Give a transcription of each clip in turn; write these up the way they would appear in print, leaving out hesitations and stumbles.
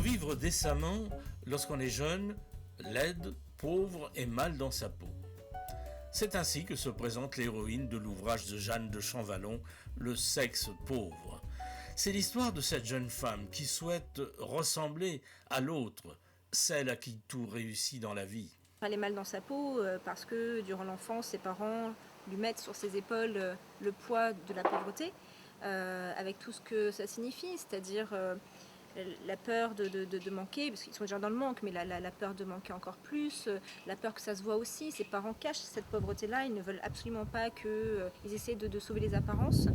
vivre décemment, lorsqu'on est jeune, laide, pauvre et mal dans sa peau. C'est ainsi que se présente l'héroïne de l'ouvrage de Jeanne de Champvallon, Le sexe pauvre. C'est l'histoire de cette jeune femme qui souhaite ressembler à l'autre, celle à qui tout réussit dans la vie. Elle est mal dans sa peau parce que durant l'enfance, ses parents lui mettent sur ses épaules le poids de la pauvreté, avec tout ce que ça signifie, c'est-à-dire la peur de manquer, parce qu'ils sont déjà dans le manque, mais la peur de manquer encore plus, la peur que ça se voit aussi. Ses parents cachent cette pauvreté-là, ils ne veulent absolument pas qu'ils essaient de sauver les apparences,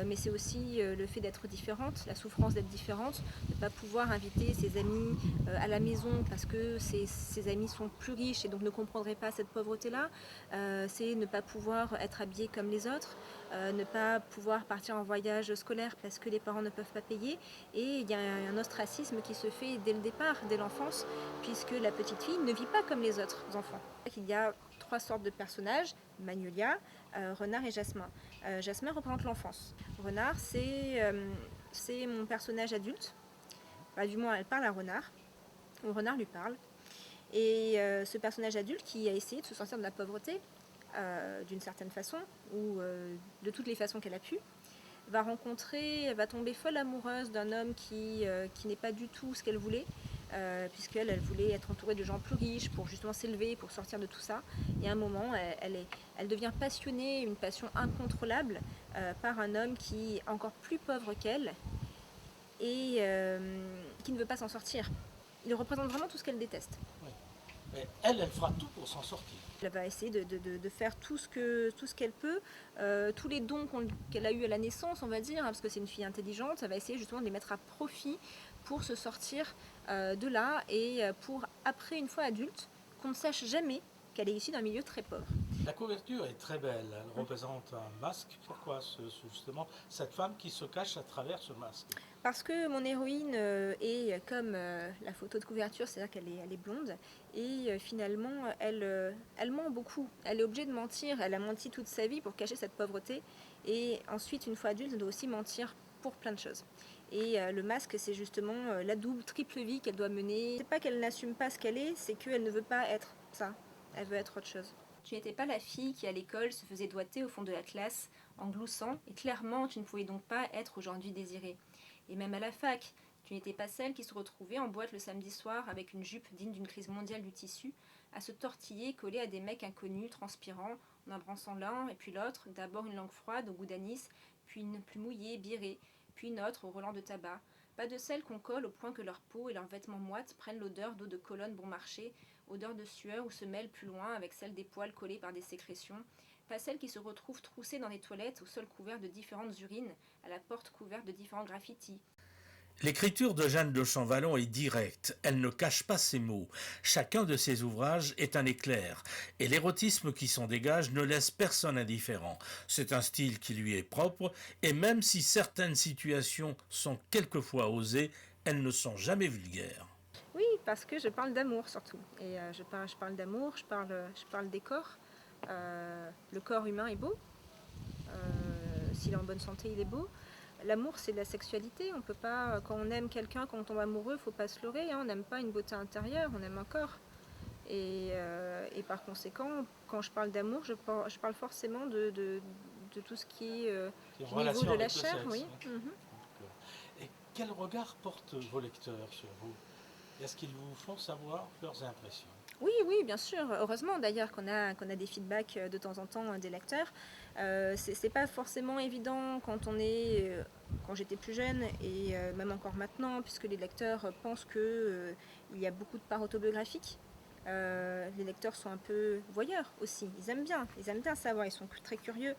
mais c'est aussi le fait d'être différente, la souffrance d'être différente, de ne pas pouvoir inviter ses amis à la maison parce que ses amis sont plus riches et donc ne comprendraient pas cette pauvreté-là. C'est ne pas pouvoir être habillé comme les autres, ne pas pouvoir partir en voyage scolaire parce que les parents ne peuvent pas payer, et il y a un ostracisme qui se fait dès le départ, dès l'enfance, puisque la petite fille ne vit pas comme les autres enfants. Il y a 3 sortes de personnages, Magnolia, Renard et Jasmin. Jasmin représente l'enfance. Renard, c'est mon personnage adulte. Bah, du moins, elle parle à Renard, ou Renard lui parle. Et ce personnage adulte qui a essayé de se sortir de la pauvreté, d'une certaine façon, ou de toutes les façons qu'elle a pu, va tomber folle amoureuse d'un homme qui n'est pas du tout ce qu'elle voulait, puisqu'elle voulait être entourée de gens plus riches pour justement s'élever, pour sortir de tout ça. Et à un moment, elle devient passionnée, une passion incontrôlable, par un homme qui est encore plus pauvre qu'elle et qui ne veut pas s'en sortir. Il représente vraiment tout ce qu'elle déteste. Oui. Mais elle fera tout pour s'en sortir. Elle va essayer de faire tout ce qu'elle peut, tous les dons qu'elle a eus à la naissance, on va dire, parce que c'est une fille intelligente, elle va essayer justement de les mettre à profit pour se sortir de là, et pour, après, une fois adulte, qu'on ne sache jamais qu'elle est issue d'un milieu très pauvre. La couverture est très belle, elle représente un masque. Pourquoi justement cette femme qui se cache à travers ce masque? Parce que mon héroïne est comme la photo de couverture, c'est-à-dire qu'elle est blonde, et finalement elle ment beaucoup. Elle est obligée de mentir, elle a menti toute sa vie pour cacher cette pauvreté, et ensuite, une fois adulte, elle doit aussi mentir pour plein de choses. Et le masque, c'est justement la double, triple vie qu'elle doit mener. C'est pas qu'elle n'assume pas ce qu'elle est, c'est qu'elle ne veut pas être ça, elle veut être autre chose. Tu n'étais pas la fille qui, à l'école, se faisait doigter au fond de la classe en gloussant, et clairement, tu ne pouvais donc pas être aujourd'hui désirée. Et même à la fac, tu n'étais pas celle qui se retrouvait en boîte le samedi soir avec une jupe digne d'une crise mondiale du tissu, à se tortiller collée à des mecs inconnus, transpirant, en embrassant l'un et puis l'autre, d'abord une langue froide au goût d'anis, puis une plus mouillée, birée, puis une autre au relent de tabac. Pas de celles qu'on colle au point que leur peau et leurs vêtements moites prennent l'odeur d'eau de colonne bon marché, odeur de sueur où se mêle plus loin avec celle des poils collés par des sécrétions. Pas celles qui se retrouvent troussées dans les toilettes au sol couvert de différentes urines, à la porte couverte de différents graffitis. L'écriture de Jeanne de Champvallon est directe, elle ne cache pas ses mots. Chacun de ses ouvrages est un éclair, et l'érotisme qui s'en dégage ne laisse personne indifférent. C'est un style qui lui est propre, et même si certaines situations sont quelquefois osées, elles ne sont jamais vulgaires. Oui, parce que je parle d'amour surtout. Et je parle d'amour, je parle des corps. Le corps humain est beau. S'il est en bonne santé, il est beau. L'amour, c'est de la sexualité. On peut pas, quand on aime quelqu'un, quand on tombe amoureux, il ne faut pas se leurrer. On n'aime pas une beauté intérieure, on aime un corps. Et par conséquent, quand je parle d'amour, je parle forcément de tout ce qui est au niveau de la chair. Oui. Et quel regard portent vos lecteurs sur vous? Est-ce qu'ils vous font savoir leurs impressions? Oui, bien sûr. Heureusement d'ailleurs qu'on a des feedbacks de temps en temps des lecteurs. C'est pas forcément évident quand j'étais plus jeune, et même encore maintenant, puisque les lecteurs pensent qu'il y a beaucoup de parts autobiographiques. Les lecteurs sont un peu voyeurs aussi, ils aiment bien savoir, ils sont très curieux.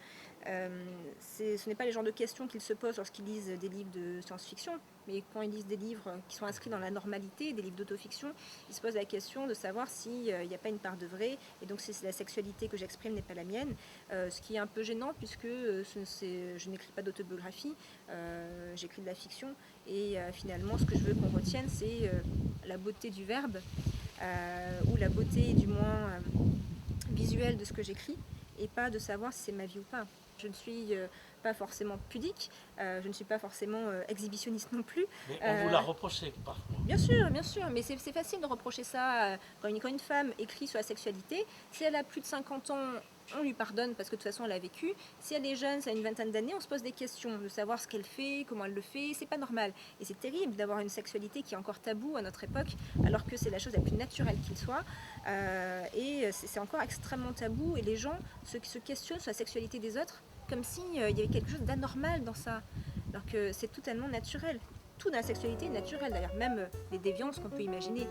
Ce n'est pas les genres de questions qu'ils se posent lorsqu'ils lisent des livres de science-fiction, mais quand ils lisent des livres qui sont inscrits dans la normalité, des livres d'autofiction, ils se posent la question de savoir s'il n'y a pas une part de vrai, et donc si la sexualité que j'exprime n'est pas la mienne, ce qui est un peu gênant puisque je n'écris pas d'autobiographie, j'écris de la fiction, et finalement ce que je veux qu'on retienne, c'est la beauté du verbe, ou la beauté du moins visuelle de ce que j'écris, et pas de savoir si c'est ma vie ou pas. Je ne suis pas forcément pudique, je ne suis pas forcément exhibitionniste non plus. Mais on vous l'a reproché parfois. Bien sûr, mais c'est facile de reprocher ça quand une femme écrit sur la sexualité. Si elle a plus de 50 ans, on lui pardonne parce que de toute façon elle a vécu. Si elle est jeune, ça a une vingtaine d'années, on se pose des questions de savoir ce qu'elle fait, comment elle le fait, c'est pas normal. Et c'est terrible d'avoir une sexualité qui est encore taboue à notre époque, alors que c'est la chose la plus naturelle qu'il soit. Et c'est encore extrêmement tabou et les gens se questionnent sur la sexualité des autres comme s'il y avait quelque chose d'anormal dans ça, alors que c'est totalement naturel. Tout dans la sexualité est naturel, d'ailleurs, même les déviances qu'on peut imaginer.